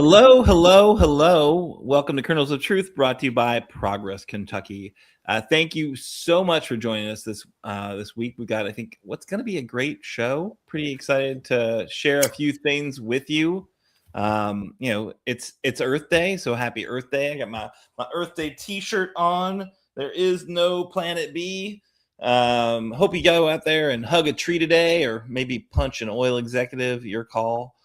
Hello, hello, hello. Welcome to Kernels of Truth, brought to you by Progress Kentucky. Thank you so much for joining us this week. We got, I think, what's going to be a great show. Pretty excited to share a few things with you. It's Earth Day, so happy Earth Day. I got my Earth Day T-shirt on. There is no Planet B. Hope you go out there and hug a tree today, or maybe punch an oil executive. Your call.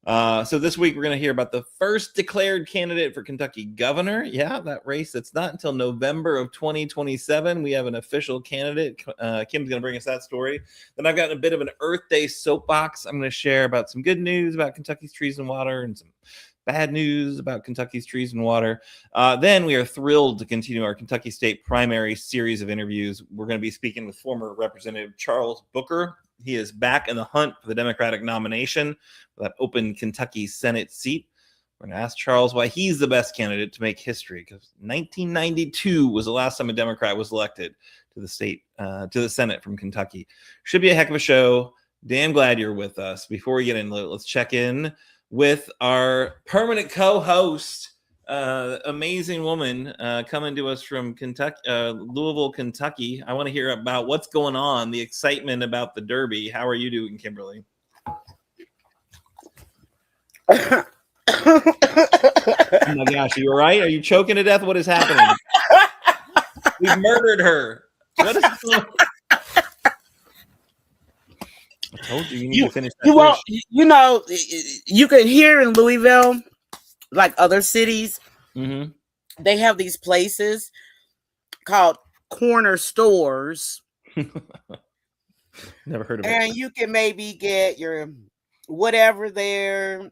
So this week we're going to hear about the first declared candidate for Kentucky governor. Yeah, that race. It's not until November of 2027. We have an official candidate. Kim's going to bring us that story. Then I've got a bit of an Earth Day soapbox. I'm going to share about some good news about Kentucky's trees and water and some bad news about Kentucky's trees and water. Then we are thrilled to continue our Kentucky State primary series of interviews. We're going to be speaking with former Representative Charles Booker. He is back in the hunt for the Democratic nomination for that open Kentucky Senate seat. We're going to ask Charles why he's the best candidate to make history, because 1992 was the last time a Democrat was elected to the Senate from Kentucky. Should be a heck of a show. Damn glad you're with us. Before we get in, let's check in with our permanent co-host, amazing woman coming to us from Kentucky, Louisville, Kentucky. I want to hear about what's going on, the excitement about the Derby. How are you doing, Kimberly? Oh my gosh, are you all right? Are you choking to death? What is happening? We've murdered her. What is going on? I told you need to finish that. You can hear in Louisville, like other cities, they have these places called corner stores. Never heard of it. And you can maybe get your whatever there,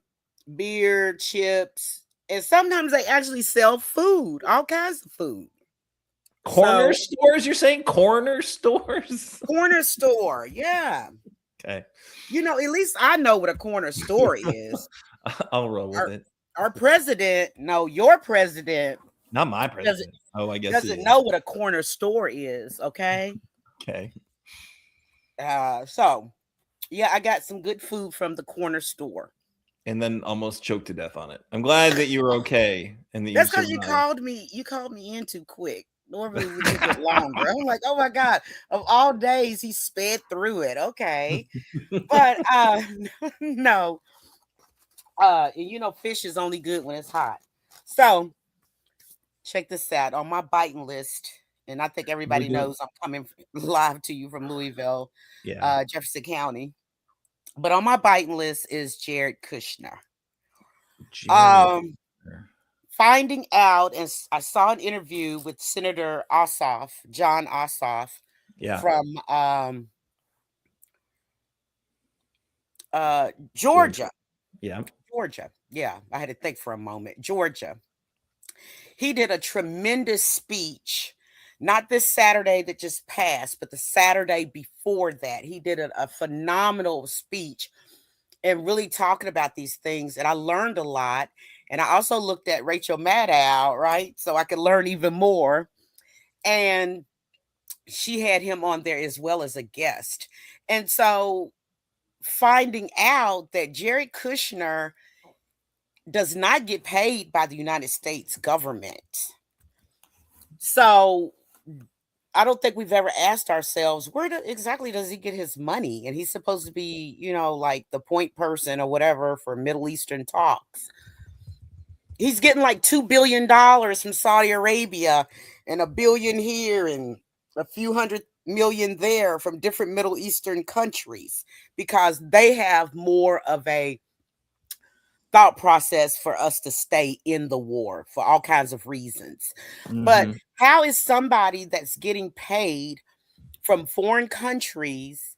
beer, chips, and sometimes they actually sell food, all kinds of food. Corner stores? You're saying corner stores? Corner store, yeah. Okay. At least I know what a corner store is. I'll roll with it. Our president, your president. Not my president. I guess doesn't know what a corner store is. Okay. Okay. I got some good food from the corner store. And then almost choked to death on it. I'm glad that you were okay. And that's because you called me in too quick. Normally we do it longer. I'm like, oh my God, of all days, he sped through it. Okay. But no. Fish is only good when it's hot. So check this out on my biting list. And I think everybody knows I'm coming live to you from Louisville, Jefferson County. But on my biting list is Jared Kushner. Finding out, and I saw an interview with Senator John Ossoff, from Georgia. Georgia. Yeah, I had to think for a moment. Georgia. He did a tremendous speech, not this Saturday that just passed, but the Saturday before that. He did a phenomenal speech and really talking about these things. And I learned a lot. And I also looked at Rachel Maddow, right? So I could learn even more. And she had him on there as well as a guest. And so finding out that Jared Kushner does not get paid by the United States government. So I don't think we've ever asked ourselves, where exactly does he get his money? And he's supposed to be, like the point person or whatever for Middle Eastern talks. He's getting like $2 billion from Saudi Arabia and $1 billion here and a few $100 million there from different Middle Eastern countries because they have more of a thought process for us to stay in the war for all kinds of reasons. But how is somebody that's getting paid from foreign countries,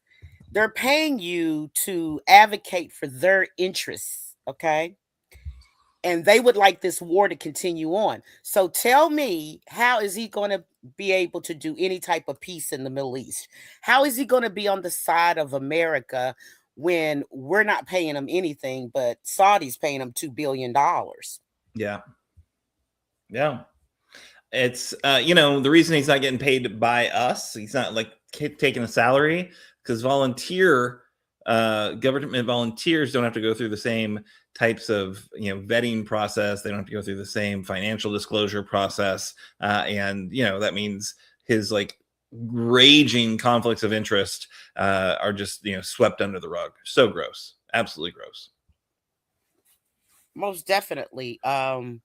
they're paying you to advocate for their interests, okay? And they would like this war to continue on. So tell me, how is he going to be able to do any type of peace in the Middle East? How is he going to be on the side of America when we're not paying him anything, but Saudi's paying him $2 billion? Yeah. It's, the reason he's not getting paid by us, he's not like taking a salary, because government volunteers don't have to go through the same types of vetting process. They don't have to go through the same financial disclosure process, and that means his like raging conflicts of interest are just swept under the rug. So gross, absolutely gross. Most definitely. The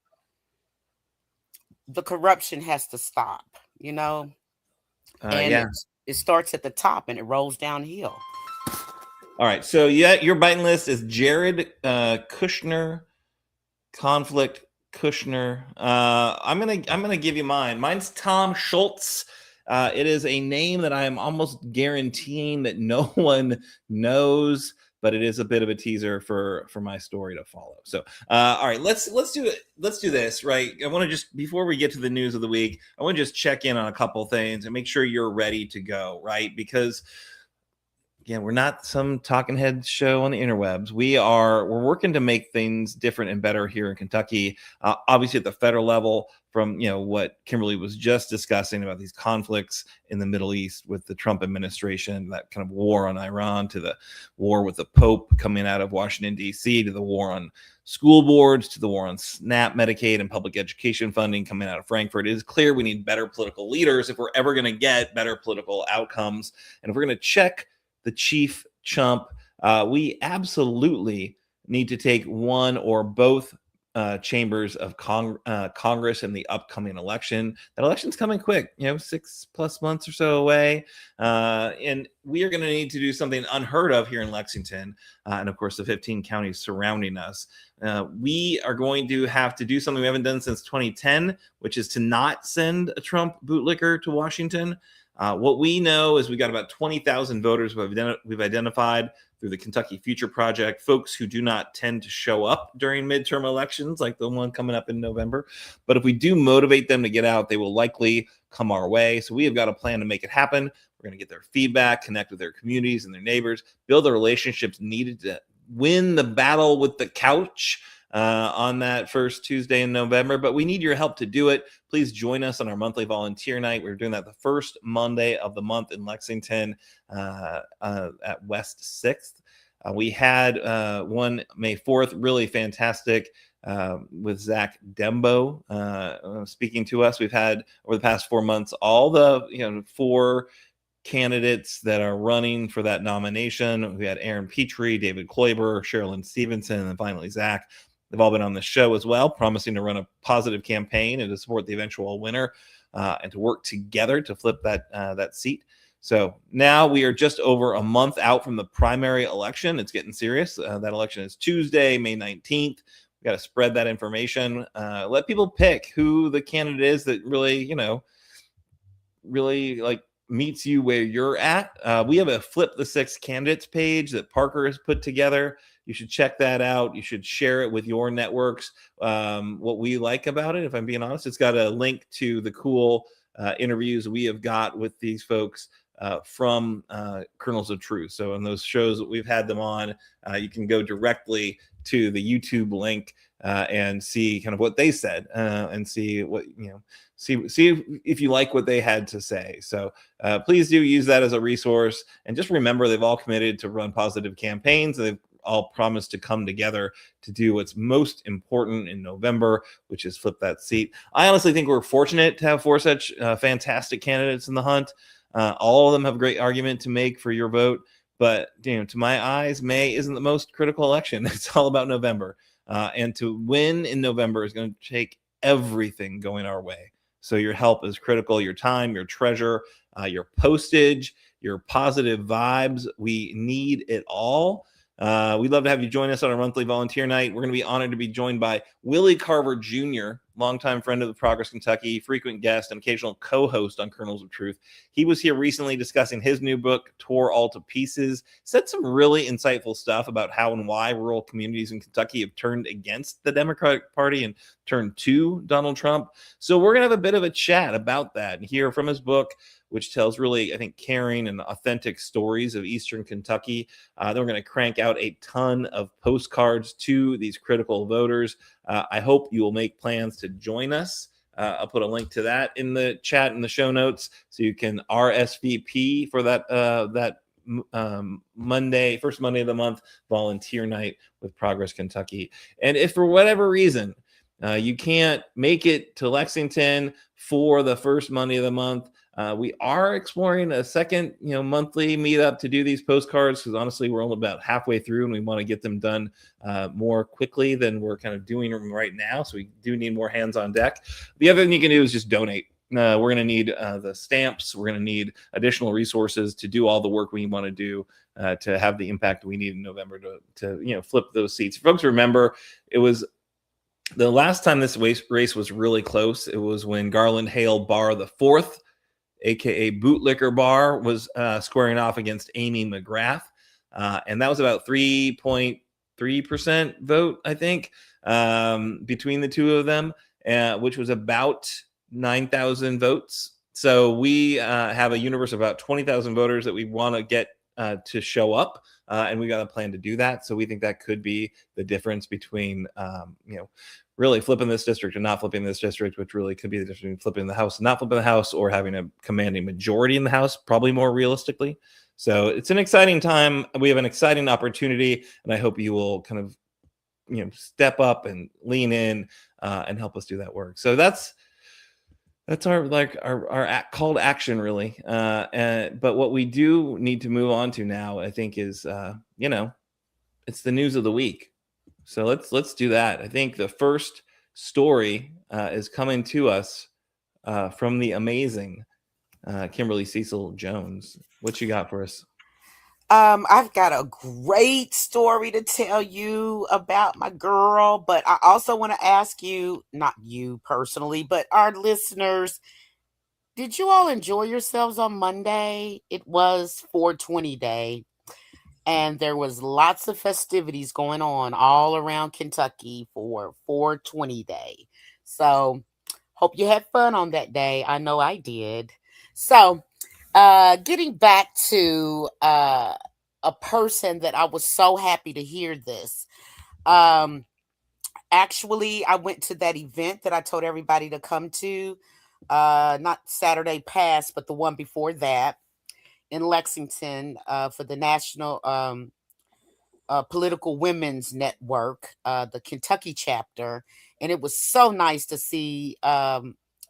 corruption has to stop, and Yeah. it starts at the top and it rolls downhill. All right, so your biting list is Jared Kushner, conflict Kushner. I'm gonna give you mine. Mine's Tom Schultz. It is a name that I am almost guaranteeing that no one knows, but it is a bit of a teaser for my story to follow. So, all right, let's do it. Let's do this, right? I want to just, before we get to the news of the week, I want to just check in on a couple things and make sure you're ready to go, right? Because again, we're not some talking head show on the interwebs. We're working to make things different and better here in Kentucky. Obviously, at the federal level, from what Kimberly was just discussing about these conflicts in the Middle East with the Trump administration, that kind of war on Iran, to the war with the Pope coming out of Washington D.C., to the war on school boards, to the war on SNAP, Medicaid, and public education funding coming out of Frankfurt. It is clear we need better political leaders if we're ever going to get better political outcomes, and if we're going to check the chief chump, we absolutely need to take one or both chambers of Congress in the upcoming election. That election's coming quick, 6+ months or so away. And we are going to need to do something unheard of here in Lexington. And of course, the 15 counties surrounding us. We are going to have to do something we haven't done since 2010, which is to not send a Trump bootlicker to Washington. What we know is we got about 20,000 voters we've identified through the Kentucky Future Project, folks who do not tend to show up during midterm elections like the one coming up in November. But if we do motivate them to get out, they will likely come our way. So we have got a plan to make it happen. We're going to get their feedback, connect with their communities and their neighbors, build the relationships needed to win the battle with the couch on that first Tuesday in November. But we need your help to do it. Please join us on our monthly volunteer night. We're doing that the first Monday of the month in Lexington at West 6th. We had one May 4th, really fantastic, with Zach Dembo speaking to us. We've had over the past 4 months all the 4 candidates that are running for that nomination. We had Aaron Petrie, David Kloiber, Sherilyn Stevenson, and then finally Zach. They've all been on the show as well, promising to run a positive campaign and to support the eventual winner and to work together to flip that seat. So now we are just over a month out from the primary election. It's getting serious. That election is Tuesday, May 19th. We got to spread that information. Let people pick who the candidate is that really, really like meets you where you're at. We have a Flip the Six candidates page that Parker has put together. You should check that out. You should share it with your networks. What we like about it, if I'm being honest, it's got a link to the cool interviews we have got with these folks from Kernels of Truth. So in those shows that we've had them on, you can go directly to the YouTube link and see kind of what they said and see what, see if you like what they had to say. So please do use that as a resource. And just remember, they've all committed to run positive campaigns. They've all promised to come together to do what's most important in November, which is flip that seat. I honestly think we're fortunate to have 4 such fantastic candidates in the hunt. All of them have a great argument to make for your vote. But to my eyes, May isn't the most critical election. It's all about November. And to win in November is going to take everything going our way. So your help is critical. Your time, your treasure, your postage, your positive vibes. We need it all. We'd love to have you join us on our monthly volunteer night. We're going to be honored to be joined by Willie Carver Jr., longtime friend of the Progress Kentucky, frequent guest, and occasional co-host on Kernels of Truth. He was here recently discussing his new book, Tore All to Pieces. Said some really insightful stuff about how and why rural communities in Kentucky have turned against the Democratic Party and turned to Donald Trump. So we're going to have a bit of a chat about that and hear from his book, which tells really, I think, caring and authentic stories of Eastern Kentucky. Then we're going to crank out a ton of postcards to these critical voters. I hope you will make plans to join us. I'll put a link to that in the chat in the show notes, so you can RSVP for that Monday, first Monday of the month, volunteer night with Progress Kentucky. And if for whatever reason you can't make it to Lexington for the first Monday of the month, we are exploring a second, monthly meetup to do these postcards, because honestly, we're only about halfway through and we want to get them done more quickly than we're kind of doing them right now. So we do need more hands on deck. The other thing you can do is just donate. We're going to need the stamps. We're going to need additional resources to do all the work we want to do to have the impact we need in November to flip those seats. Folks, remember, it was the last time this race was really close. It was when Garland Hale Barr the fourth, aka Bootlicker Barr, was squaring off against Amy McGrath, and that was about 3.3% vote, I think, between the two of them, which was about 9,000 votes. So we have a universe of about 20,000 voters that we want to get to show up, and we got a plan to do that. So we think that could be the difference between really flipping this district and not flipping this district, which really could be the difference between flipping the House and not flipping the House, or having a commanding majority in the House, probably more realistically. So it's an exciting time. We have an exciting opportunity, and I hope you will kind of step up and lean in and help us do that work. So that's our call to action, really. But what we do need to move on to now, I think, is it's the news of the week. So let's do that. I think the first story is coming to us from the amazing Kimberly Cecil Jones. What you got for us? I've got a great story to tell you about my girl, but I also want to ask you, not you personally, but our listeners, did you all enjoy yourselves on Monday? It was 420 Day, and there was lots of festivities going on all around Kentucky for 420 Day. So hope you had fun on that day. I know I did. So getting back to a person that I was so happy to hear this. Actually, I went to that event that I told everybody to come to, not Saturday past, but the one before that in Lexington for the National Political Women's Network, the Kentucky chapter. And it was so nice to see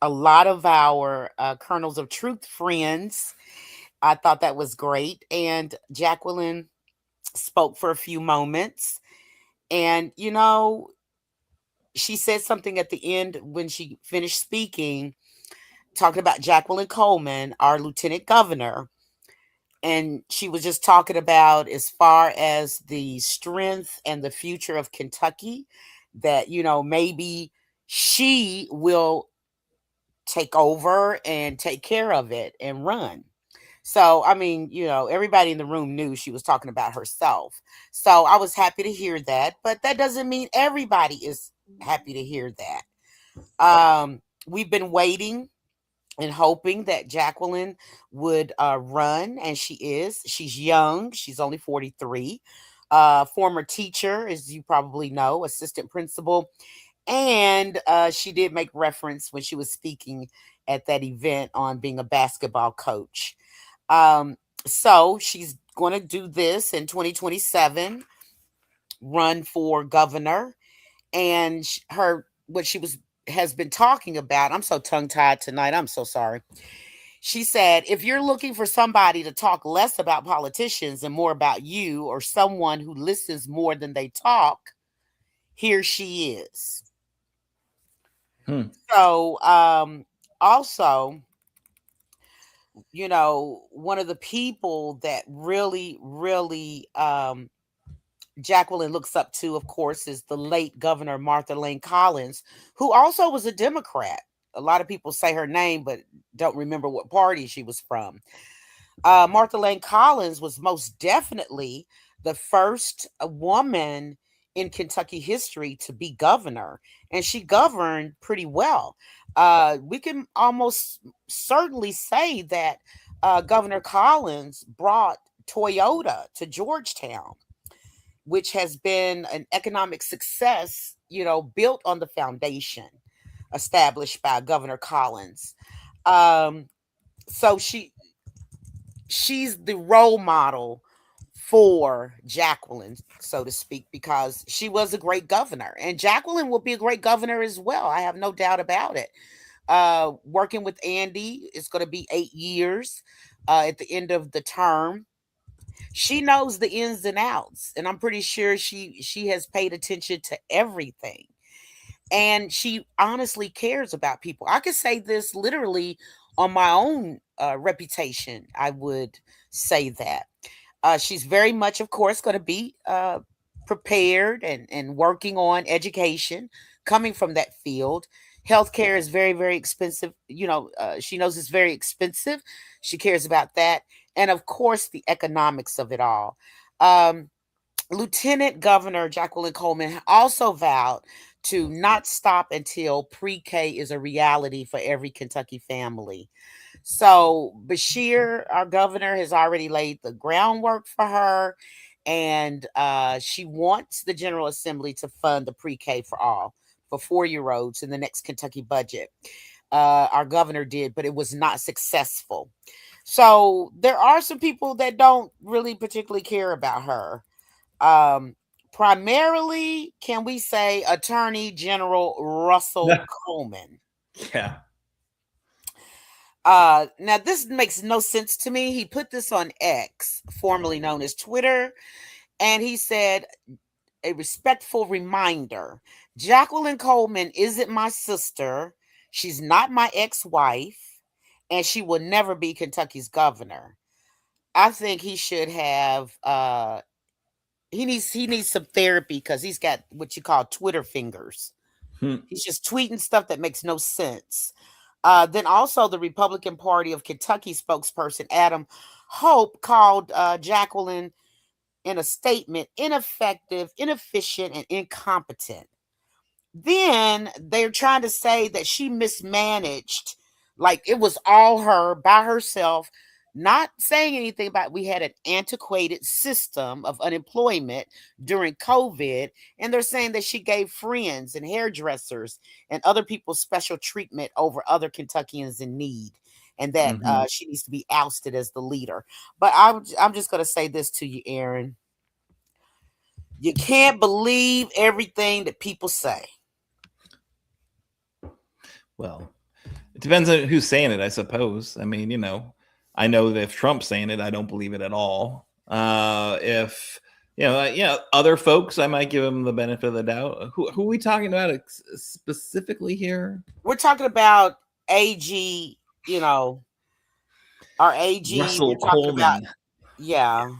a lot of our Kernels of Truth friends. I thought that was great. And Jacqueline spoke for a few moments. And, she said something at the end when she finished speaking, talking about Jacqueline Coleman, our lieutenant governor. And she was just talking about, as far as the strength and the future of Kentucky, that, maybe she will take over and take care of it and run. So, I mean, everybody in the room knew she was talking about herself. So I was happy to hear that, but that doesn't mean everybody is happy to hear that. We've been waiting and hoping that Jacqueline would run, and she is. She's young. She's only 43. Former teacher, as you probably know, assistant principal. And she did make reference when she was speaking at that event on being a basketball coach. So she's going to do this in 2027, run for governor. And what she has been talking about, I'm so tongue-tied tonight, I'm so sorry. She said, if you're looking for somebody to talk less about politicians and more about you, or someone who listens more than they talk, here she is. So also, one of the people that really, really Jacqueline looks up to, of course, is the late Governor Martha Lane Collins, who also was a Democrat. A lot of people say her name, but don't remember what party she was from. Martha Lane Collins was most definitely the first woman in Kentucky history to be governor, and she governed pretty well. We can almost certainly say that Governor Collins brought Toyota to Georgetown, which has been an economic success, built on the foundation established by Governor Collins. So she's the role model for Jacqueline, so to speak, because she was a great governor, and Jacqueline will be a great governor as well. I have no doubt about it. Working with Andy, it's going to be 8 years at the end of the term. She knows the ins and outs, and I'm pretty sure she has paid attention to everything, and she honestly cares about people. I could say this literally on my own reputation. I would say that she's very much, of course, going to be prepared and working on education coming from that field. Healthcare is very, very expensive. She knows it's very expensive. She cares about that. And of course, the economics of it all. Um, Lieutenant Governor Jacqueline Coleman also vowed to not stop until pre K is a reality for every Kentucky family. So Beshear, our governor, has already laid the groundwork for her, and she wants the General Assembly to fund the pre-K for all for 4-year-olds in the next Kentucky budget. Our governor did, but it was not successful. So there are some people that don't really particularly care about her. Um, Primarily, can we say Attorney General Russell Coleman? Yeah. Now this makes no sense to me. He put this on X, formerly known as Twitter, and he said, a respectful reminder: Jacqueline Coleman isn't my sister. She's not my ex-wife, and she will never be Kentucky's governor. I think he should have he needs some therapy because he's got what you call Twitter fingers. Hmm. He's just tweeting stuff that makes no sense. Then also the Republican Party of Kentucky spokesperson Adam Hope called Jacqueline in a statement ineffective, inefficient, and incompetent. Then they're trying to say that she mismanaged, like it was all her by herself, not saying anything about we had an antiquated system of unemployment during COVID. And they're saying that she gave friends and hairdressers and other people special treatment over other Kentuckians in need. And that Mhm. she needs to be ousted as the leader. But I'm just going to say this to you, Aaron. You can't believe everything that people say. Well, it depends on who's saying it, I suppose. I mean, I know that if Trump's saying it, I don't believe it at all. If other folks, I might give them the benefit of the doubt. Who are we talking about specifically here? We're talking about AG, our AG. We're Russell talking about, Coleman. yeah.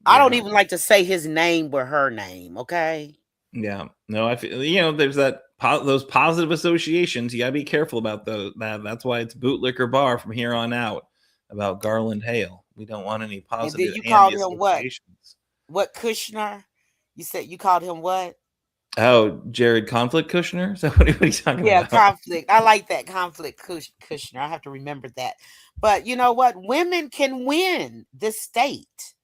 I don't Yeah, even like to say his name with her name, okay? yeah. No, I feel there's those positive associations. You gotta be careful about those. That's why it's bootlicker bar from here on out about Garland Hale. We don't want any And then positive you Andy called him what? associations. What Kushner? You said you called him what? Oh, Jared Conflict Kushner? Is that what are you talking Yeah, about? conflict. I like that conflict Kushner. I have to remember that. But you know what? Women can win this state.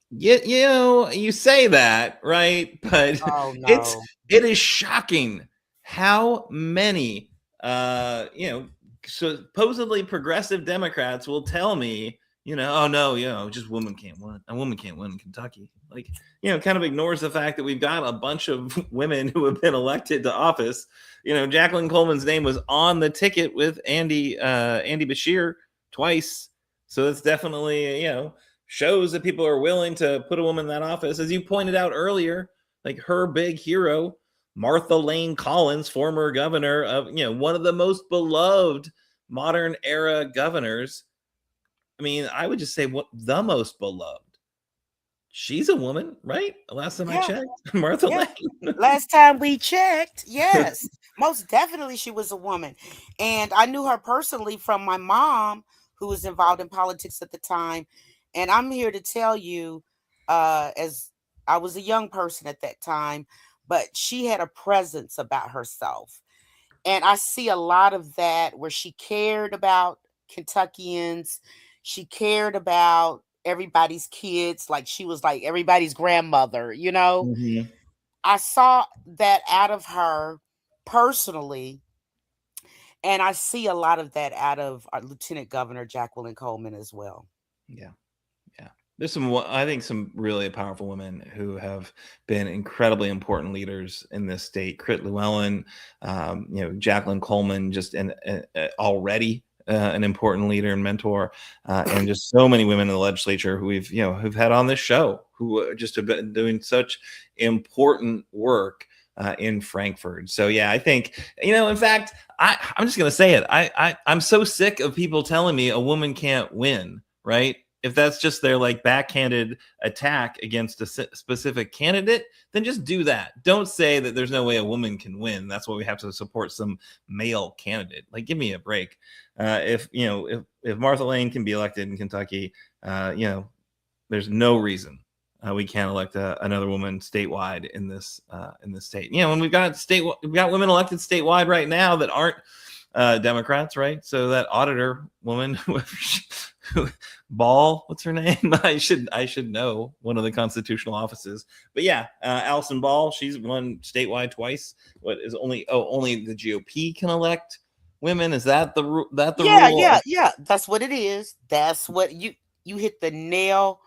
Yeah, you say that, right? But Oh it's no. it is shocking how many supposedly progressive Democrats will tell me, oh no, just women can't win. A woman can't win in Kentucky. Like, kind of ignores the fact that we've got a bunch of women who have been elected to office. Jacqueline Coleman's name was on the ticket with Andy Beshear twice. So that's definitely, shows that people are willing to put a woman in that office. As you pointed out earlier, like her big hero, Martha Lane Collins, former governor of, one of the most beloved modern era governors. I mean, I would just say what the most beloved. She's a woman, right? Last time I Yeah, checked, Martha yeah. Lane. Last time we checked, yes, most definitely she was a woman. And I knew her personally from my mom, who was involved in politics at the time. And I'm here to tell you, as I was a young person at that time, but she had a presence about herself. And I see a lot of that where she cared about Kentuckians. She cared about everybody's kids, like she was like everybody's grandmother. Mhm. I saw that out of her personally, and I see a lot of that out of our Lieutenant Governor Jacqueline Coleman as well. Yeah. Yeah. There's I think some really powerful women who have been incredibly important leaders in this state. Crit Llewellyn, Jacqueline Coleman, just already an important leader and mentor, and just so many women in the legislature who who've had on this show who just have been doing such important work in Frankfurt. So yeah, I think in fact, I'm just gonna say it. I'm so sick of people telling me a woman can't win, right? If that's just their like backhanded attack against a specific candidate, then just do that. Don't say that there's no way a woman can win. That's why we have to support some male candidate. Like, give me a break. If Martha Lane can be elected in Kentucky, there's no reason we can't elect another woman statewide in this state. And we've got women elected statewide right now that aren't Democrats, right? So that auditor woman, Ball, what's her name? I should know one of the constitutional offices. But yeah, Allison Ball, she's won statewide twice. What is only the GOP can elect women? Is that the rule? Yeah. That's what it is. That's what you hit the nail.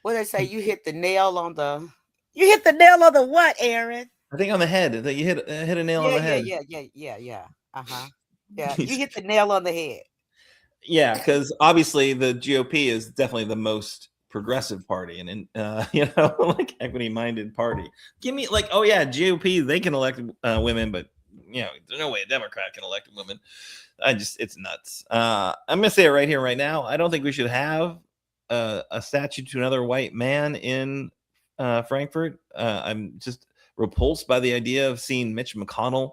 What did I say? You hit the nail on the. You hit the nail on the what, Aaron? I think on the head. That you hit a nail on the head. Yeah. Yeah, you hit the nail on the head. Yeah, because obviously the GOP is definitely the most progressive party and like equity-minded party. Give me like, oh yeah, GOP, they can elect women, but there's no way a Democrat can elect a woman. It's nuts. I'm gonna say it right here, right now. I don't think we should have a statue to another white man in Frankfurt. I'm just repulsed by the idea of seeing Mitch McConnell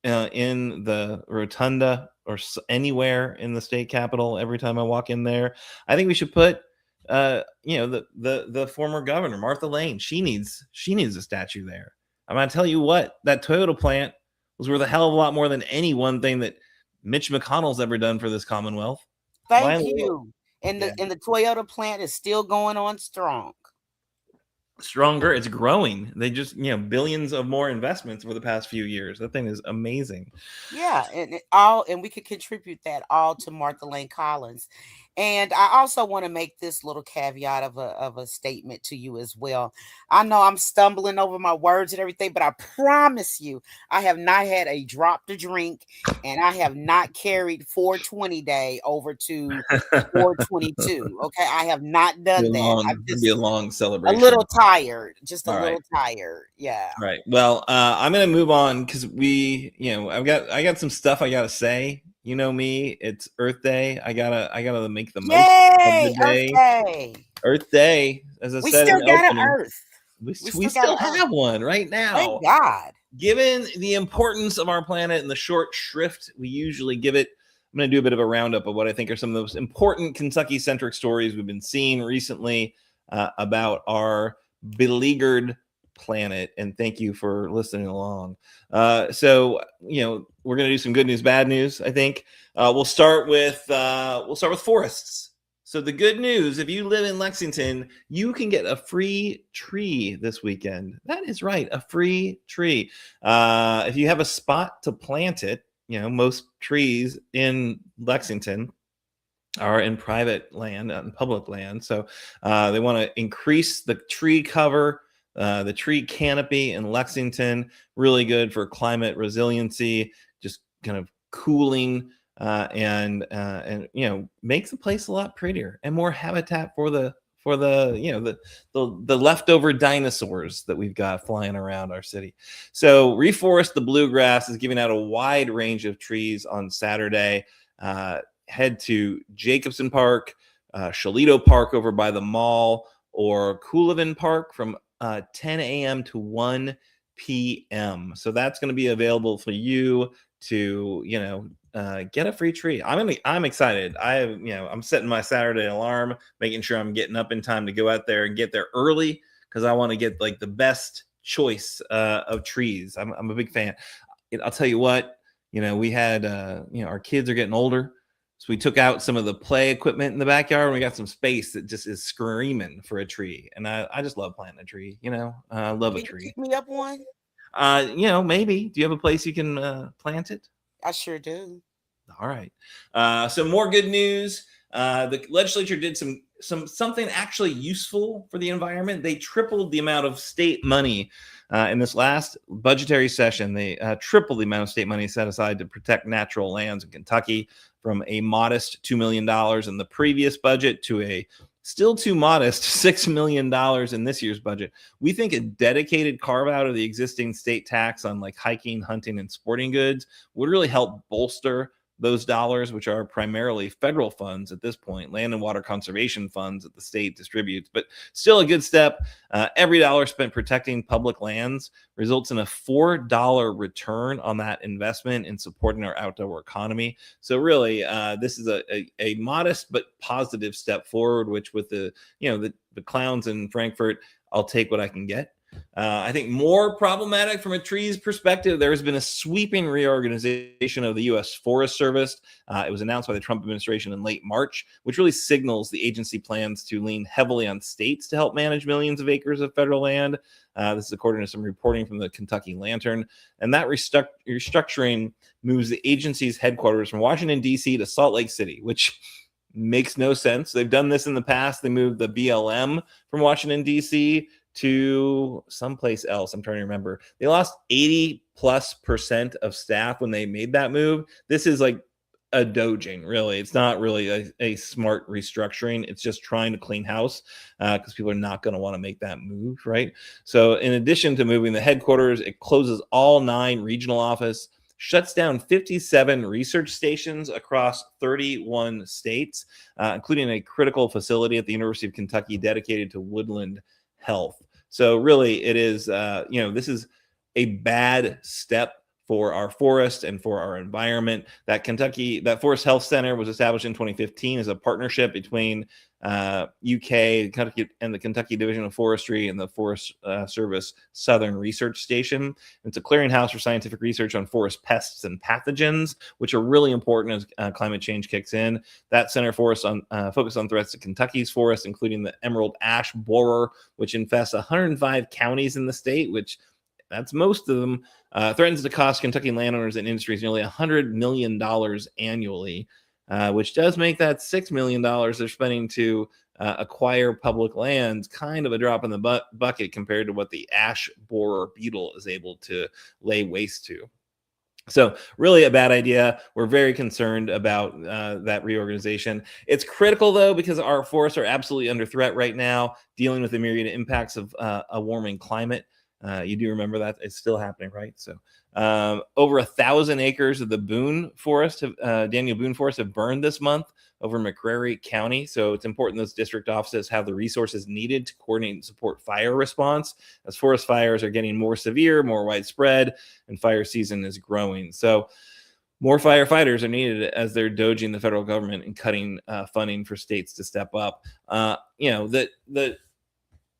in the rotunda or anywhere in the state capitol every time I walk in there. I think we should put the former governor, Martha Lane. She needs a statue there. I'm gonna tell you what, that Toyota plant was worth a hell of a lot more than any one thing that Mitch McConnell's ever done for this Commonwealth. Thank you. And the Toyota plant is still going on strong. Stronger. It's growing. They just billions of more investments over the past few years. That thing is amazing. Yeah, and we could contribute that all to Martha Lane Collins. And I also want to make this little caveat of a statement to you as well. I know I'm stumbling over my words and everything, but I promise you, I have not had a drop to drink, and I have not carried 420 day over to 422. Okay, I have not done that. It'll be a long celebration. A little tired, just a little tired. Yeah. All right. Well, I'm gonna move on because I got some stuff I gotta say. You know me, it's Earth Day. I gotta make the most of the day. Earth Day, as I said, still got an Earth. We still have one right now. Thank God. Given the importance of our planet and the short shrift we usually give it, I'm going to do a bit of a roundup of what I think are some of those important Kentucky-centric stories we've been seeing recently about our beleaguered planet. And thank you for listening along. So we're going to do some good news, bad news. I think we'll start with forests. So the good news, if you live in Lexington, you can get a free tree this weekend. That is right, a free tree. If you have a spot to plant it, most trees in Lexington are in private land, not in public land. So they want to increase the tree cover, the tree canopy in Lexington. Really good for climate resiliency, just kind of cooling and makes the place a lot prettier and more habitat for the leftover dinosaurs that we've got flying around our city. So Reforest the Bluegrass is giving out a wide range of trees on Saturday. Head to Jacobson Park, Shalito Park over by the mall, or Coolivin Park from 10 a.m. to 1 p.m. So that's going to be available for you to, get a free tree. I'm excited. I'm setting my Saturday alarm, making sure I'm getting up in time to go out there and get there early because I want to get like the best choice of trees. I'm a big fan. I'll tell you what, we had, our kids are getting older. So we took out some of the play equipment in the backyard and we got some space that just is screaming for a tree. And I just love planting a tree, I love a tree. Pick me up one? Maybe. Do you have a place you can plant it? I sure do. All right. So more good news. The legislature did something actually useful for the environment. They tripled the amount of state money in this last budgetary session. They tripled the amount of state money set aside to protect natural lands in Kentucky, from a modest $2 million in the previous budget to a still too modest $6 million in this year's budget. We think a dedicated carve out of the existing state tax on like hiking, hunting, and sporting goods would really help bolster those dollars, which are primarily federal funds at this point, land and water conservation funds that the state distributes, but still a good step. Every dollar spent protecting public lands results in a $4 return on that investment in supporting our outdoor economy. So really, this is a modest but positive step forward, which with the clowns in Frankfurt, I'll take what I can get. I think more problematic from a trees perspective, there has been a sweeping reorganization of the U.S. Forest Service. It was announced by the Trump administration in late March, which really signals the agency plans to lean heavily on states to help manage millions of acres of federal land. This is according to some reporting from the Kentucky Lantern. And that restructuring moves the agency's headquarters from Washington, D.C. to Salt Lake City, which makes no sense. They've done this in the past. They moved the BLM from Washington, D.C. to someplace else. I'm trying to remember. They lost 80+% of staff when they made that move. This is like a doging, really. It's not really a smart restructuring. It's just trying to clean house because people are not going to want to make that move, right? So in addition to moving the headquarters, it closes all 9 regional offices, shuts down 57 research stations across 31 states, including a critical facility at the University of Kentucky dedicated to woodland health. So really it is, this is a bad step for our forest and for our environment. That Forest Health Center was established in 2015 as a partnership between UK, Kentucky, and the Kentucky Division of Forestry and the Forest Service Southern Research Station. It's a clearinghouse for scientific research on forest pests and pathogens, which are really important as climate change kicks in. That center focused on threats to Kentucky's forests, including the emerald ash borer, which infests 105 counties in the state, which that's most of them, threatens to cost Kentucky landowners and industries nearly $100 million annually, which does make that $6 million they're spending to acquire public lands kind of a drop in the bucket compared to what the ash borer beetle is able to lay waste to. So really a bad idea. We're very concerned about that reorganization. It's critical, though, because our forests are absolutely under threat right now, dealing with the myriad impacts of a warming climate. You do remember that it's still happening, right? So over 1,000 acres of the Boone Forest, Daniel Boone Forest, have burned this month over McCreary County. So it's important those district offices have the resources needed to coordinate and support fire response, as forest fires are getting more severe, more widespread, and fire season is growing. So more firefighters are needed as they're dodging the federal government and cutting funding for states to step up.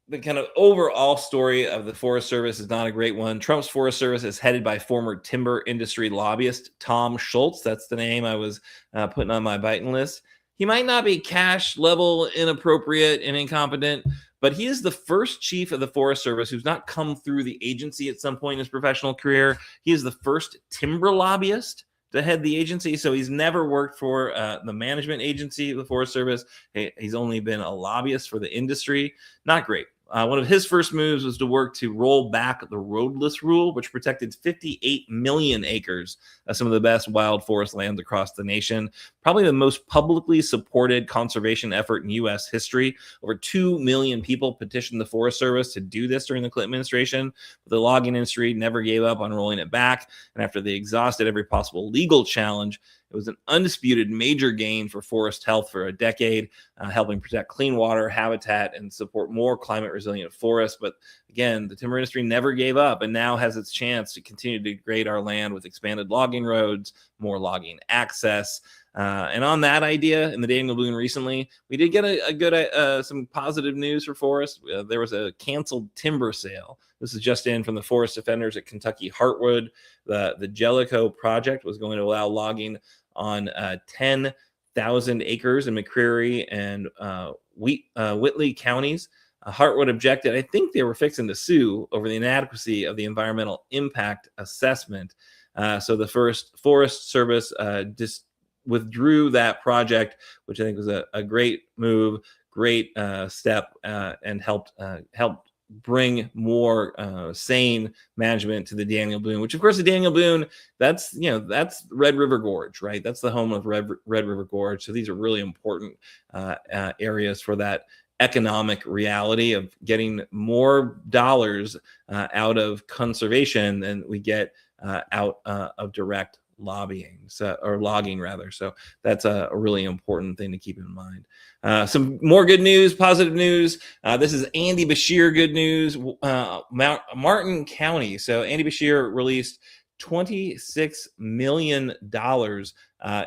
The kind of overall story of the Forest Service is not a great one. Trump's Forest Service is headed by former timber industry lobbyist Tom Schultz. That's the name I was putting on my Biden list. He might not be cash level inappropriate and incompetent, but he is the first chief of the Forest Service who's not come through the agency at some point in his professional career. He is the first timber lobbyist to head the agency. So he's never worked for the management agency of the Forest Service. He's only been a lobbyist for the industry. Not great. One of his first moves was to work to roll back the roadless rule, which protected 58 million acres of some of the best wild forest lands across the nation. Probably the most publicly supported conservation effort in U.S. history. Over 2 million people petitioned the Forest Service to do this during the Clinton administration. But the logging industry never gave up on rolling it back. And after they exhausted every possible legal challenge, it was an undisputed major gain for forest health for a decade, helping protect clean water, habitat, and support more climate-resilient forests. But again, the timber industry never gave up and now has its chance to continue to degrade our land with expanded logging roads, more logging access. And on that idea, in the Daniel Boone recently, we did get some positive news for forests. There was a canceled timber sale. This is just in from the forest defenders at Kentucky Heartwood. The Jellicoe project was going to allow logging on 10,000 acres in McCreary and Whitley counties. Heartwood objected. I think they were fixing to sue over the inadequacy of the environmental impact assessment. So the first Forest Service withdrew that project, which I think was a great move, great step, and helped bring more sane management to the Daniel Boone, which of course the Daniel Boone, that's Red River Gorge, right? That's the home of Red River Gorge. So these are really important areas for that economic reality of getting more dollars out of conservation than we get out of direct logging. So that's a really important thing to keep in mind. Some more good news, positive news. This is Andy Beshear good news. Martin County. So Andy Beshear released $26 million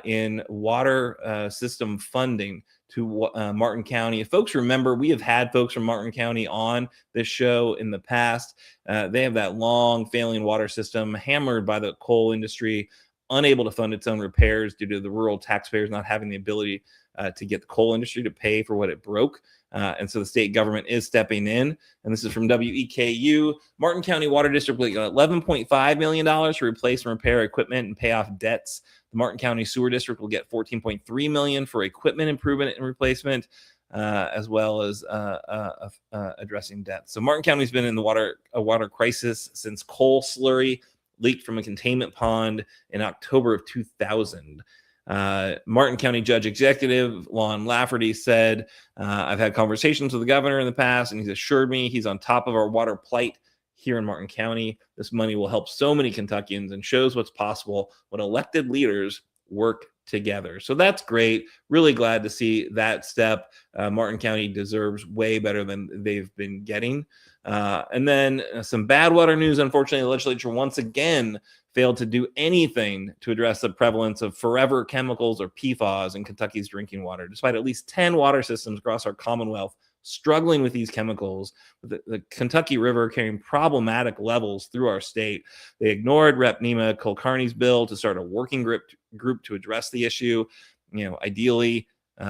in water system funding to Martin County. If folks remember, we have had folks from Martin County on this show in the past. They have that long failing water system hammered by the coal industry, unable to fund its own repairs due to the rural taxpayers not having the ability to get the coal industry to pay for what it broke. And so the state government is stepping in. And this is from WEKU. Martin County Water District will get $11.5 million to replace and repair equipment and pay off debts. The Martin County Sewer District will get $14.3 million for equipment improvement and replacement, as well as addressing debt. So Martin County's been in a water crisis since coal slurry leaked from a containment pond in October of 2000. Martin County Judge Executive Lon Lafferty said, I've had conversations with the governor in the past, and he's assured me he's on top of our water plight here in Martin County. This money will help so many Kentuckians and shows what's possible when elected leaders work together. So that's great. Really glad to see that step. Martin County deserves way better than they've been getting. And then some bad water news. Unfortunately, the legislature once again failed to do anything to address the prevalence of forever chemicals or PFAS in Kentucky's drinking water, despite at least 10 water systems across our Commonwealth struggling with these chemicals, with the Kentucky River carrying problematic levels through our state. They ignored Rep. Nima Kulkarni's bill to start a working group to address the issue, ideally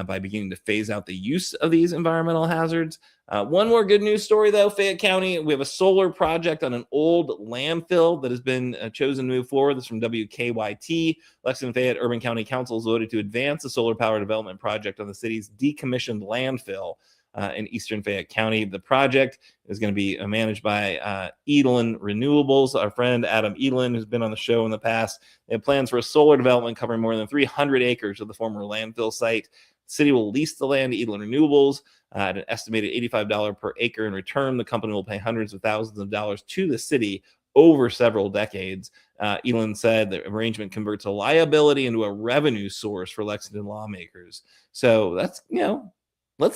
by beginning to phase out the use of these environmental hazards. One more good news story, though. Fayette County, we have a solar project on an old landfill that has been chosen to move forward. This is from WKYT. Lexington Fayette Urban County Council has voted to advance the solar power development project on the city's decommissioned landfill in eastern Fayette County. The project is going to be managed by Edelin Renewables. Our friend Adam Edelin, who's been on the show in the past, they have plans for a solar development covering more than 300 acres of the former landfill site. The city will lease the land to Edelin Renewables at an estimated $85 per acre. In return, the company will pay hundreds of thousands of dollars to the city over several decades. Edelin said the arrangement converts a liability into a revenue source for Lexington lawmakers. So that's,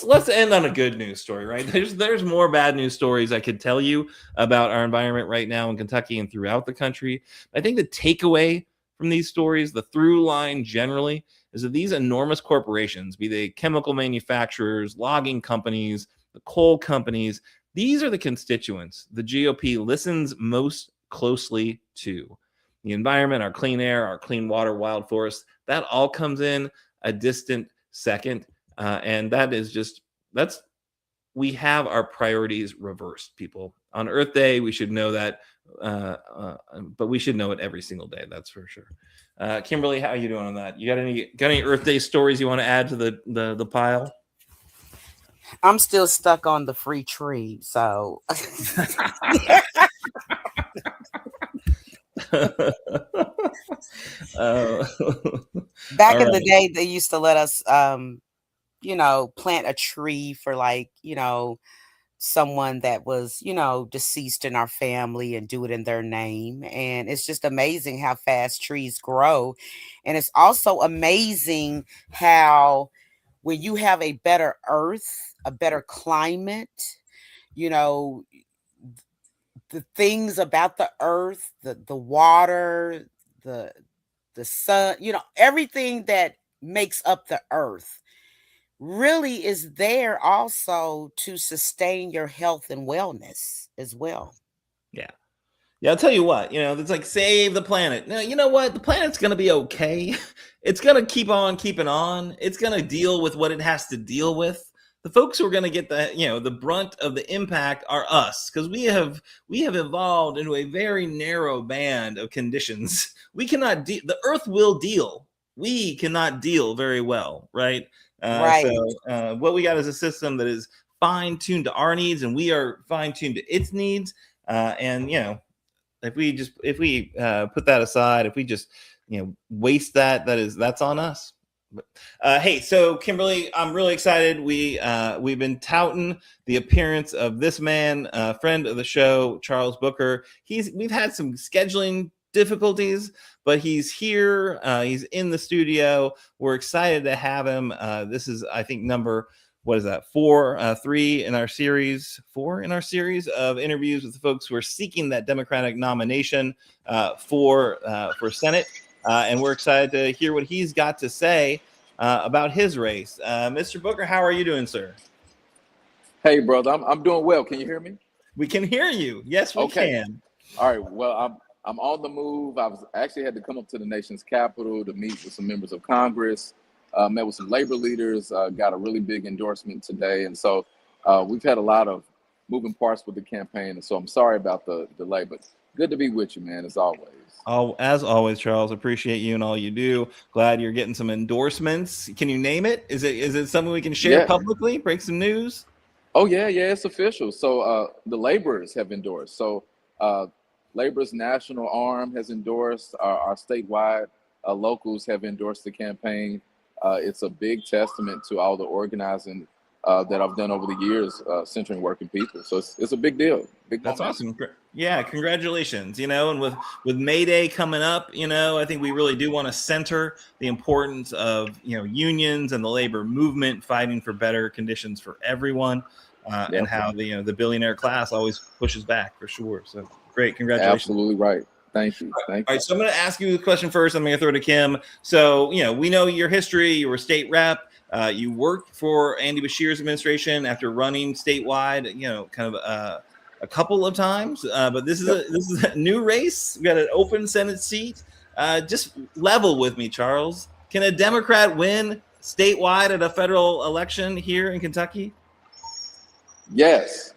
let's end on a good news story, right? There's more bad news stories I could tell you about our environment right now in Kentucky and throughout the country. I think the takeaway from these stories, the through line generally, is that these enormous corporations, be they chemical manufacturers, logging companies, the coal companies, these are the constituents the GOP listens most closely to. The environment, our clean air, our clean water, wild forests, that all comes in a distant second. And that is we have our priorities reversed, people. On Earth Day, we should know that, but we should know it every single day. That's for sure. Kimberly, how are you doing on that? You got any Earth Day stories you want to add to the pile? I'm still stuck on the free tree, so. Back in the day, they used to let us, plant a tree for someone that was, deceased in our family and do it in their name. And it's just amazing how fast trees grow. And it's also amazing how when you have a better earth, a better climate, the things about the earth, the water, the sun, everything that makes up the earth really is there also to sustain your health and wellness as well. Yeah. I'll tell you what, it's like save the planet. No, you know what? The planet's going to be okay. It's going to keep on keeping on. It's going to deal with what it has to deal with. The folks who are going to get the brunt of the impact are us, because we have evolved into a very narrow band of conditions. We cannot the earth will deal we cannot deal very well, right? Right. What we got is a system that is fine tuned to our needs, and we are fine tuned to its needs. And if we put that aside, if we just waste that's on us. But, hey, so Kimberly, I'm really excited. We've been touting the appearance of this man, friend of the show, Charles Booker. We've had some scheduling difficulties, but he's here. He's in the studio. We're excited to have him. This is, I think, number what is that? Four in our series of interviews with the folks who are seeking that Democratic nomination for Senate. And we're excited to hear what he's got to say about his race. Mr. Booker, how are you doing, sir? Hey, brother, I'm doing well. Can you hear me? We can hear you. Yes, we can. All right. Well, I'm on the move. I actually had to come up to the nation's capital to meet with some members of Congress. Met with some labor leaders. Got a really big endorsement today, and so we've had a lot of moving parts with the campaign. And so I'm sorry about the delay, but good to be with you, man, as always. Oh, as always, Charles, appreciate you and all you do. Glad you're getting some endorsements. Can you name it? Is it something we can share publicly? Break some news? Oh, yeah, it's official. So the laborers have endorsed. So Labor's national arm has endorsed. Our statewide locals have endorsed the campaign. It's a big testament to all the organizing that I've done over the years, centering working people. So it's a big deal. That's awesome. Yeah, congratulations. And with May Day coming up, I think we really do want to center the importance of unions and the labor movement fighting for better conditions for everyone, and how the billionaire class always pushes back, for sure. So great, congratulations. Absolutely right. Thank you. All right, so I'm going to ask you the question first. I'm going to throw it to Kim. So, we know your history. You were state rep. You worked for Andy Beshear's administration after running statewide, kind of a couple of times. But this is a new race. We got an open Senate seat. Just level with me, Charles. Can a Democrat win statewide at a federal election here in Kentucky? Yes.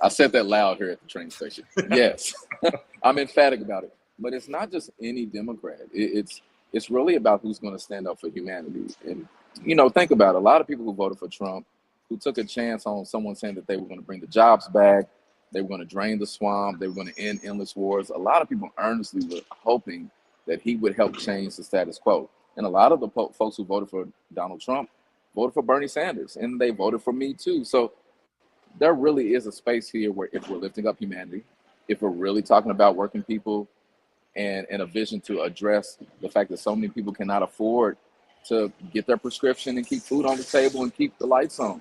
I said that loud here at the train station. Yes. I'm emphatic about it. But it's not just any Democrat. It's really about who's going to stand up for humanity. And, think about it. A lot of people who voted for Trump, who took a chance on someone saying that they were going to bring the jobs back, they were going to drain the swamp, they were going to end endless wars. A lot of people earnestly were hoping that he would help change the status quo. And a lot of the folks who voted for Donald Trump voted for Bernie Sanders, and they voted for me too. So there really is a space here where if we're lifting up humanity, if we're really talking about working people and a vision to address the fact that so many people cannot afford to get their prescription and keep food on the table and keep the lights on.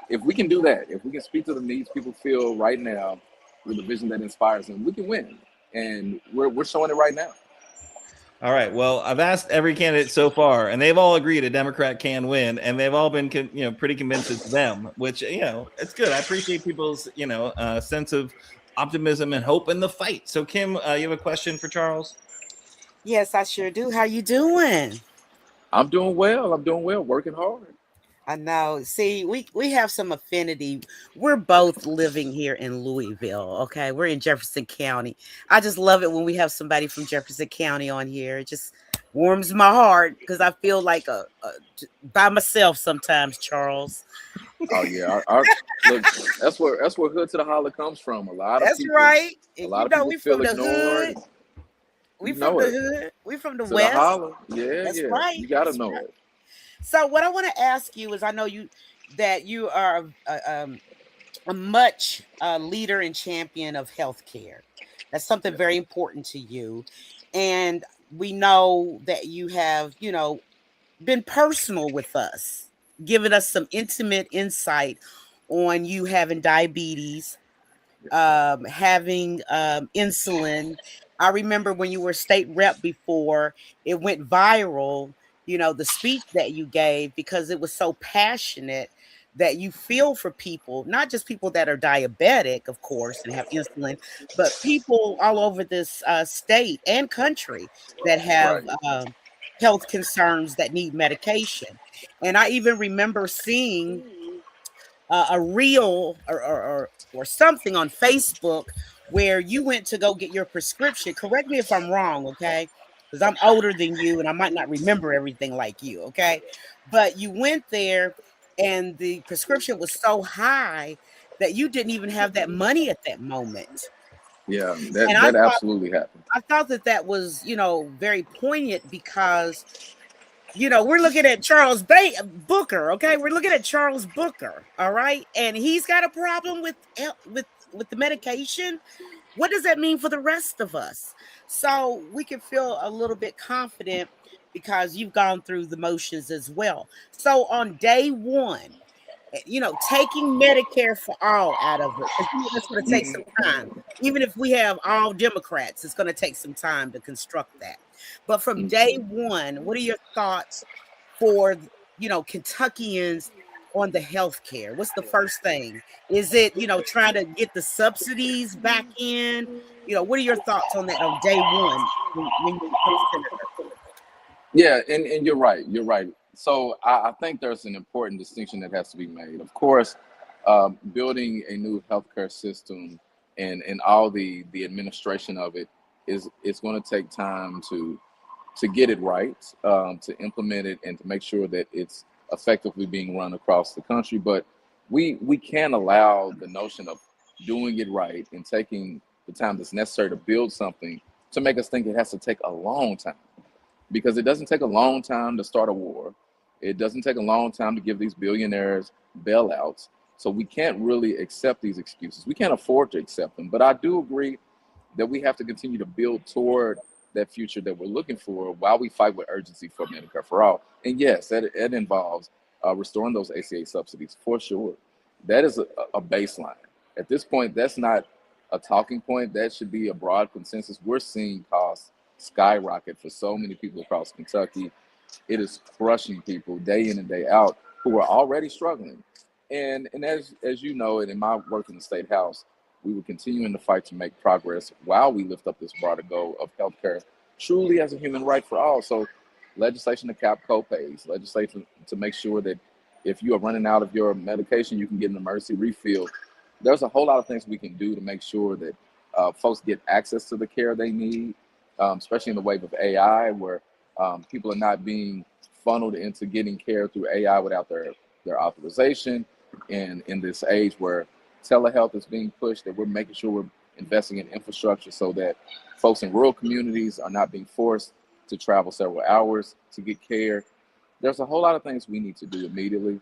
If we can do that, if we can speak to the needs people feel right now with a vision that inspires them, we can win. And we're showing it right now. All right. Well, I've asked every candidate so far, and they've all agreed a Democrat can win, and they've all been, pretty convinced it's them. Which, it's good. I appreciate people's, sense of optimism and hope in the fight. So, Kim, you have a question for Charles? Yes, I sure do. How you doing? I'm doing well. Working hard. I know. See, we have some affinity. We're both living here in Louisville. Okay, we're in Jefferson County. I just love it when we have somebody from Jefferson County on here. It just warms my heart because I feel like by myself sometimes, Charles. Oh yeah, look, that's where Hood to the Holler comes from. A lot of that's people, right. A lot of people we feel from the ignored. hood. We from the hood. We from the to west. The holler. Yeah, that's right. You gotta that's know right. it. So what I want to ask you is, I know that you are a much leader and champion of healthcare. That's something very important to you, and we know that you have, been personal with us, giving us some intimate insight on you having diabetes, having insulin. I remember when you were state rep before, it went viral, the speech that you gave, because it was so passionate that you feel for people, not just people that are diabetic, of course, and have insulin, but people all over this state and country that have health concerns that need medication. And I even remember seeing a reel or something on Facebook where you went to go get your prescription. Correct me if I'm wrong, okay? because I'm older than you and I might not remember everything like you, okay? But you went there and the prescription was so high that you didn't even have that money at that moment. Yeah, And that absolutely happened. I thought that was, very poignant because we're looking at Booker, okay? We're looking at Charles Booker, all right? And he's got a problem with the medication. What does that mean for the rest of us? So we can feel a little bit confident because you've gone through the motions as well. So on day one, taking Medicare for all out of it, because that's going to take some time. Even if we have all Democrats, it's going to take some time to construct that. But from day one, what are your thoughts for, Kentuckians on the health care? What's the first thing? Is it, trying to get the subsidies back in? What are your thoughts on that on day one when you become senator? Yeah, and you're right. You're right. So I think there's an important distinction that has to be made. Of course, building a new healthcare system and all the administration of it is going to take time to get it right, to implement it, and to make sure that it's effectively being run across the country. But we can't allow the notion of doing it right and taking the time that's necessary to build something to make us think it has to take a long time, because it doesn't take a long time to start a war. It doesn't take a long time to give these billionaires bailouts. So we can't really accept these excuses. We can't afford to accept them. But I do agree that we have to continue to build toward that future that we're looking for while we fight with urgency for Medicare for all. And yes, that involves restoring those ACA subsidies for sure. That is a baseline. At this point, that's not a talking point. That should be a broad consensus. We're seeing costs skyrocket for so many people across Kentucky. It is crushing people day in and day out who are already struggling. And as you know, and in my work in the State House, we will continue in the fight to make progress while we lift up this broader goal of healthcare truly as a human right for all. So legislation to cap copays, legislation to make sure that if you are running out of your medication, you can get an emergency refill. There's a whole lot of things we can do to make sure that folks get access to the care they need, especially in the wave of AI, where people are not being funneled into getting care through AI without their authorization. And in this age where telehealth is being pushed, that we're making sure we're investing in infrastructure so that folks in rural communities are not being forced to travel several hours to get care. There's a whole lot of things we need to do immediately.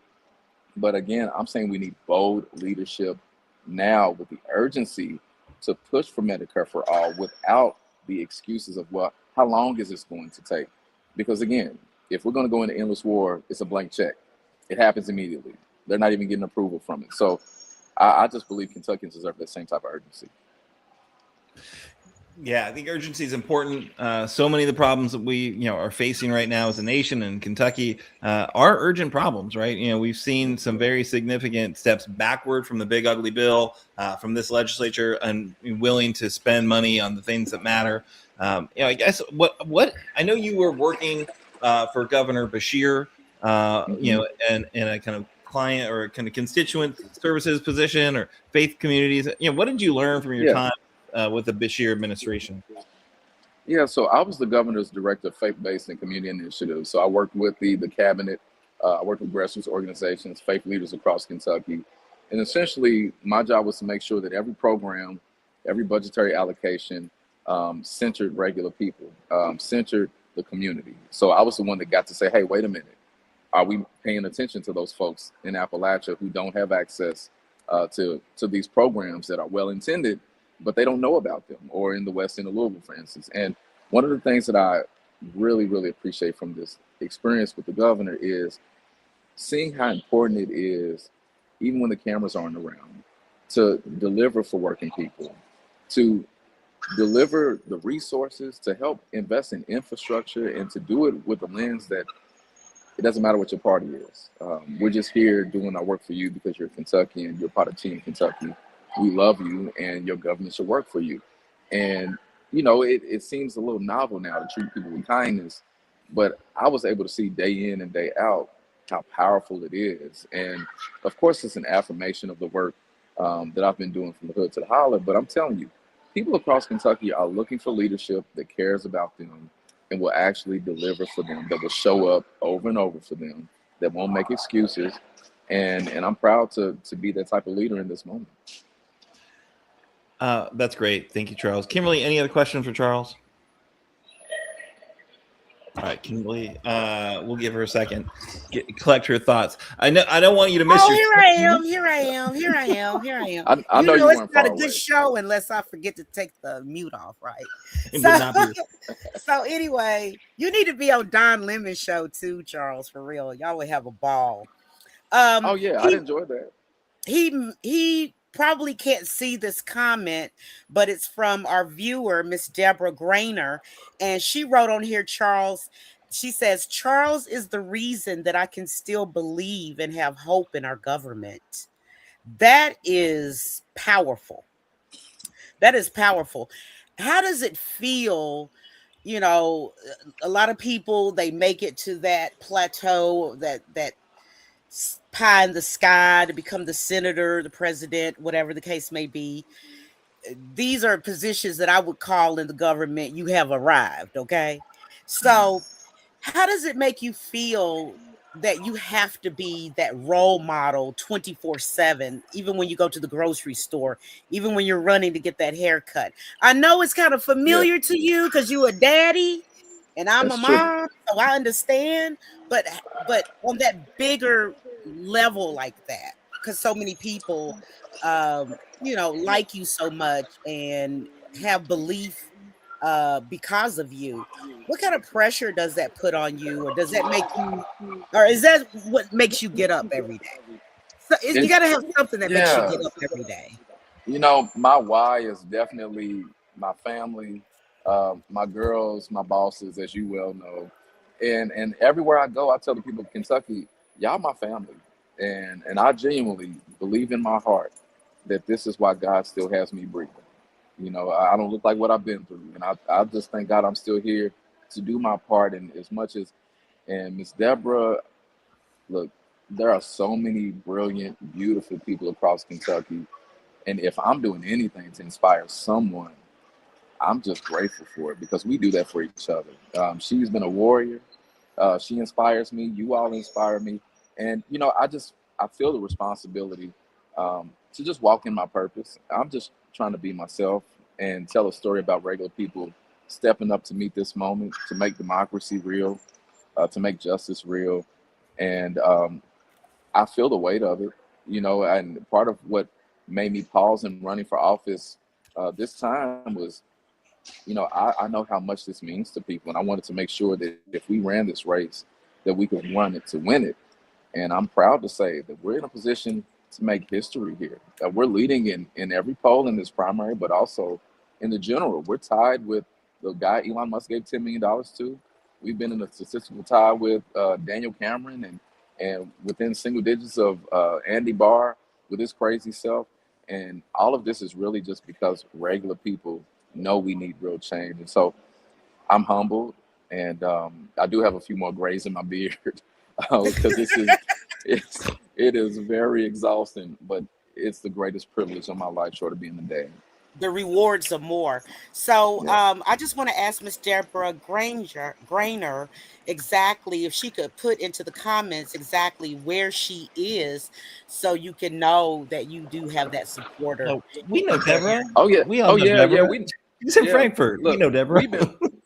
But again, I'm saying we need bold leadership now with the urgency to push for Medicare for all without the excuses of, well, how long is this going to take? Because again, if we're going to go into endless war, it's a blank check. It happens immediately. They're not even getting approval from it. So I just believe Kentuckians deserve that same type of urgency. Yeah, I think urgency is important. So many of the problems that we, are facing right now as a nation and Kentucky are urgent problems, right? We've seen some very significant steps backward from the big ugly bill, from this legislature, and willing to spend money on the things that matter. I guess what I know you were working for Governor Beshear, and a kind of client or kind of constituent services position or faith communities. What did you learn from your time with the Beshear administration? Yeah, so I was the governor's director of faith-based and community initiatives. So I worked with the cabinet, I worked with grassroots organizations, faith leaders across Kentucky. And essentially, my job was to make sure that every program, every budgetary allocation centered regular people, centered the community. So I was the one that got to say, hey, wait a minute. Are we paying attention to those folks in Appalachia who don't have access to these programs that are well-intended, but they don't know about them, or in the West End of Louisville, for instance? And one of the things that I really, really appreciate from this experience with the governor is seeing how important it is, even when the cameras aren't around, to deliver for working people, to deliver the resources, to help invest in infrastructure, and to do it with a lens that it doesn't matter what your party is. We're just here doing our work for you because you're Kentuckian, you're part of Team Kentucky. We love you, and your government should work for you. And, it seems a little novel now to treat people with kindness, but I was able to see day in and day out how powerful it is. And of course, it's an affirmation of the work that I've been doing from the hood to the holler. But I'm telling you, people across Kentucky are looking for leadership that cares about them, and will actually deliver for them, that will show up over and over for them, that won't make excuses. And I'm proud to be that type of leader in this moment. That's great. Thank you, Charles. Kimberly, any other questions for Charles? All right, Kimberly, we'll give her a second. Collect her thoughts. I don't want you to miss. Oh, here I am. I know you it's weren't not far a good away. show unless I forget to take the mute off, right? It would not be. So anyway, you need to be on Don Lemon's show too, Charles, for real. Y'all would have a ball. Oh yeah, I'd enjoy that. He probably can't see this comment, but it's from our viewer, Miss Deborah Grainer, and she wrote on here, Charles. She says, Charles is the reason that I can still believe and have hope in our government. That is powerful. That is powerful. How does it feel? You know, a lot of people, they make it to that plateau, that pie in the sky to become the senator, the president, whatever the case may be. These are positions that I would call in the government, you have arrived, okay? So how does it make you feel that you have to be that role model 24/7, even when you go to the grocery store, even when you're running to get that haircut? I know it's kind of familiar to you because you're a daddy and I'm That's a true. mom, so I understand, but on that bigger level like that, because so many people like you so much and have belief because of you. What kind of pressure does that put on you, or does that make you, or is that what makes you get up every day? So you got to have something that makes you get up every day. You know, my why is definitely my family, my girls, my bosses, as you well know. And everywhere I go, I tell the people of Kentucky, y'all my family. And I genuinely believe in my heart that this is why God still has me breathing. You know, I don't look like what I've been through. And I just thank God I'm still here to do my part. And as much as, and Miss Deborah, look, there are so many brilliant, beautiful people across Kentucky. And if I'm doing anything to inspire someone, I'm just grateful for it, because we do that for each other. She's been a warrior. She inspires me. You all inspire me. And, you know, I feel the responsibility to just walk in my purpose. I'm just trying to be myself and tell a story about regular people stepping up to meet this moment, to make democracy real, to make justice real. And I feel the weight of it, you know, and part of what made me pause in running for office this time was, you know, I know how much this means to people. And I wanted to make sure that if we ran this race, that we could run it to win it. And I'm proud to say that we're in a position to make history here. We're leading in every poll in this primary, but also in the general. We're tied with the guy Elon Musk gave $10 million to. We've been in a statistical tie with Daniel Cameron and within single digits of Andy Beshear with his crazy self. And all of this is really just because regular people know we need real change. And so I'm humbled, and I do have a few more grays in my beard because it is very exhausting, but it's the greatest privilege of my life, short of being the dad. The rewards are more. So I just want to ask Miss Deborah Grainer exactly if she could put into the comments exactly where she is, so you can know that you do have that supporter. Oh, we know Deborah. Oh yeah, we all know Deborah. She's in Frankfurt. Look, we know Deborah.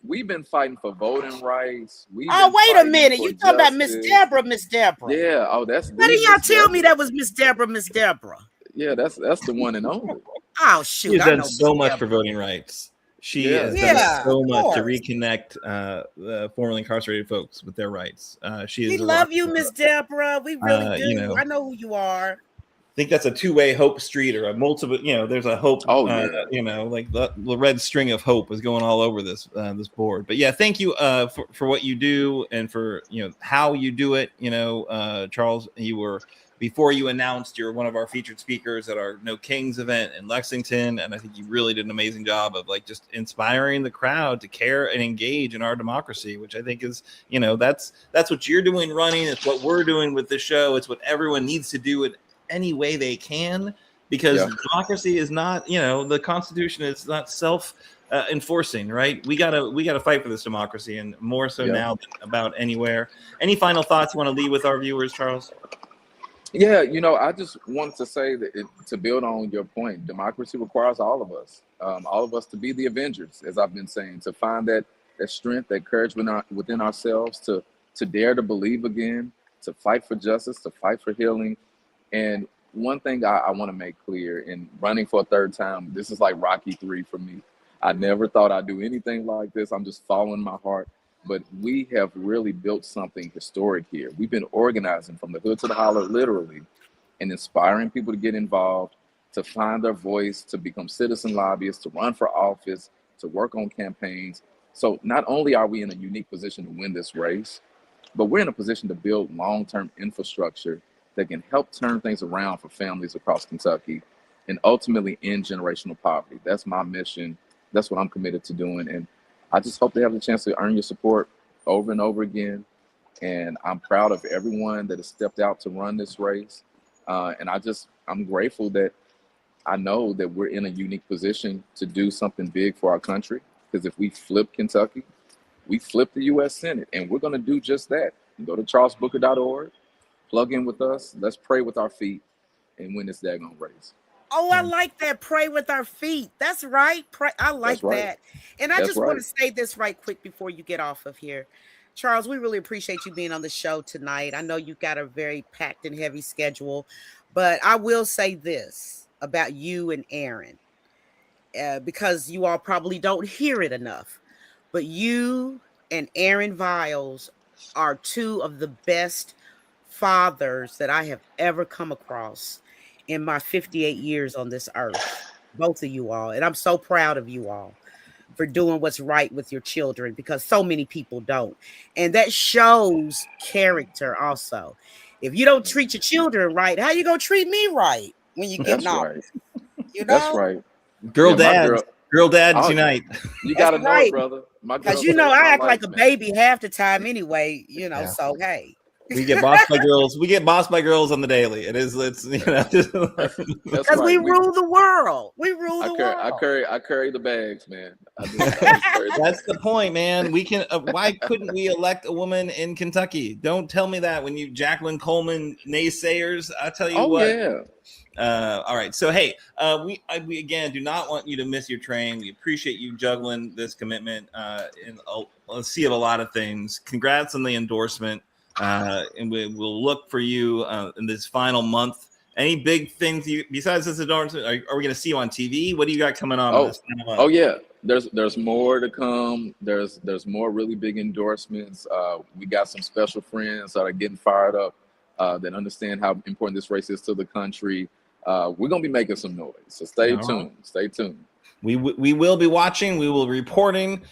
We've been fighting for voting rights. Wait a minute, you talking about Miss Deborah? Yeah. Oh, that's. Why didn't y'all tell me that was Miss Deborah? Yeah, that's the one and only. Oh shoot! She's done so much for voting rights. She has done so much to reconnect the formerly incarcerated folks with their rights. We love you, Miss Deborah. We really do. You know, I know who you are. I think that's a two-way hope street, or a multiple. You know, there's a hope. You know, like the red string of hope is going all over this this board. But yeah, thank you for what you do and for how you do it. You know, Charles, you were. Before you announced, you're one of our featured speakers at our No Kings event in Lexington, and I think you really did an amazing job of like just inspiring the crowd to care and engage in our democracy, which I think is, that's what you're doing running. It's what we're doing with the show. It's what everyone needs to do in any way they can, because democracy is not, the Constitution is not enforcing, right? We gotta fight for this democracy, and more so now than about anywhere. Any final thoughts you want to leave with our viewers, Charles? Yeah, I just wanted to say that to build on your point, democracy requires all of us to be the Avengers, as I've been saying, to find that strength, that courage within ourselves, to dare to believe again, to fight for justice, to fight for healing. And one thing I want to make clear, in running for a third time, this is like Rocky 3 for me. I never thought I'd do anything like this. I'm just following my heart. But we have really built something historic here. We've been organizing from the hood to the holler, literally, and inspiring people to get involved, to find their voice, to become citizen lobbyists, to run for office, to work on campaigns. So not only are we in a unique position to win this race, but we're in a position to build long-term infrastructure that can help turn things around for families across Kentucky and ultimately end generational poverty. That's my mission. That's what I'm committed to doing. And I just hope they have the chance to earn your support over and over again. And I'm proud of everyone that has stepped out to run this race. And I'm grateful that I know that we're in a unique position to do something big for our country. Because if we flip Kentucky, we flip the U.S. Senate, and we're going to do just that. Go to charlesbooker.org, plug in with us. Let's pray with our feet and win this daggone race. Oh, I like that. Pray with our feet. That's right. Pray. I like that. And I just want to say this right quick before you get off of here. Charles, we really appreciate you being on the show tonight. I know you've got a very packed and heavy schedule, but I will say this about you and Aaron, because you all probably don't hear it enough, but you and Aaron Viles are two of the best fathers that I have ever come across in my 58 years on this earth, both of you all. And I'm so proud of you all for doing what's right with your children, because so many people don't. And that shows character also. If you don't treat your children right, how you gonna treat me right when you get knocked? Right. You know? That's right. Girl dads unite. You gotta know it, brother. Because I act like a baby half the time anyway, so hey. We get bossed by girls. We get bossed by girls on the daily. It's because we rule the world. We rule the world. I carry the bags, man. That's the point, man. We can. Why couldn't we elect a woman in Kentucky? Don't tell me that when you Jacqueline Coleman naysayers. I tell you what. Yeah. All right. So hey, we again do not want you to miss your train. We appreciate you juggling this commitment in a sea of a lot of things. Congrats on the endorsement. And we'll look for you in this final month. Any big things besides this endorsement? Are we going to see you on TV? What do you got coming on? Oh yeah, there's more to come. There's more really big endorsements. We got some special friends that are getting fired up that understand how important this race is to the country. We're gonna be making some noise, so stay tuned. Stay tuned. We will be watching. We will be reporting.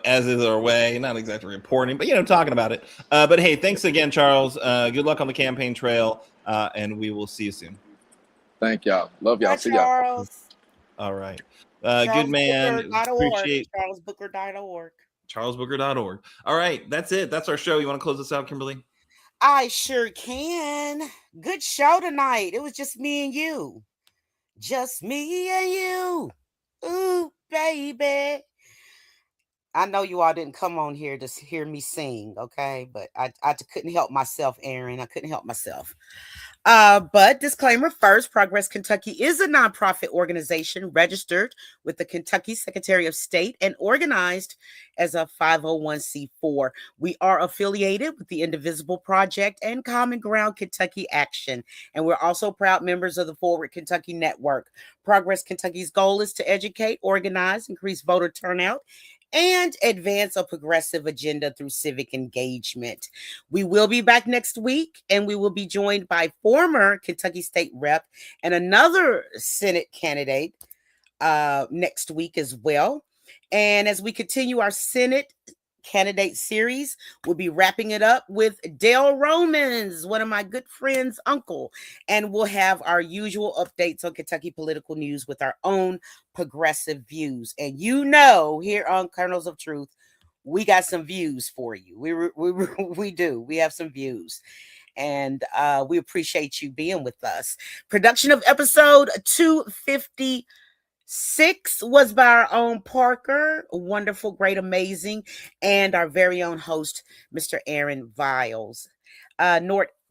As is our way, not exactly reporting, but talking about it. But hey, thanks again, Charles. Good luck on the campaign trail, and we will see you soon. Thank y'all. Love y'all. Bye, see y'all. All right. Good man. Appreciate charlesbooker.org. charlesbooker.org. All right, that's it. That's our show. You want to close this out, Kimberly? I sure can. Good show tonight. It was just me and you. Just me and you. Ooh, baby. I know you all didn't come on here to hear me sing, okay? But I couldn't help myself, Aaron. I couldn't help myself. But disclaimer first, Progress Kentucky is a nonprofit organization registered with the Kentucky Secretary of State and organized as a 501c4. We are affiliated with the Indivisible Project and Common Ground Kentucky Action. And we're also proud members of the Forward Kentucky Network. Progress Kentucky's goal is to educate, organize, increase voter turnout, and advance a progressive agenda through civic engagement. We will be back next week, and we will be joined by former Kentucky State Rep and another Senate candidate next week as well. And as we continue our Senate candidate series, we'll be wrapping it up with Dale Romans, one of my good friends' uncle, and we'll have our usual updates on Kentucky political news with our own progressive views. And here on Kernels of Truth, we got some views for you. We do. We have some views. And we appreciate you being with us. Production of episode 250 6 was by our own Parker, wonderful, great, amazing, and our very own host, Mr. Aaron Viles.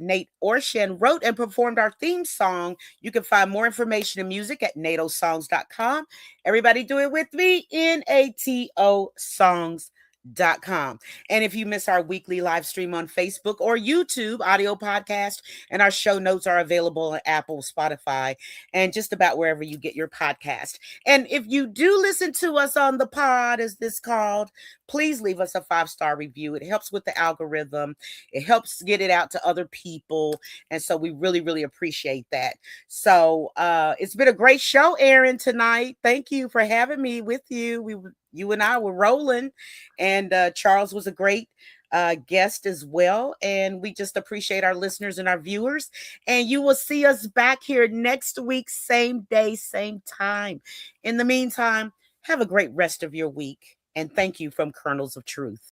Nate Orshan wrote and performed our theme song. You can find more information and music at natosongs.com. Everybody do it with me, NATO songs.com. And if you miss our weekly live stream on Facebook or YouTube audio podcast, and our show notes are available on Apple, Spotify, and just about wherever you get your podcast. And if you do listen to us on the pod, as this called, please leave us a 5-star review. It helps with the algorithm. It helps get it out to other people. And so we really, really appreciate that. So it's been a great show, Aaron, tonight. Thank you for having me with you. You and I were rolling, and Charles was a great guest as well. And we just appreciate our listeners and our viewers. And you will see us back here next week, same day, same time. In the meantime, have a great rest of your week. And thank you from Kernels of Truth.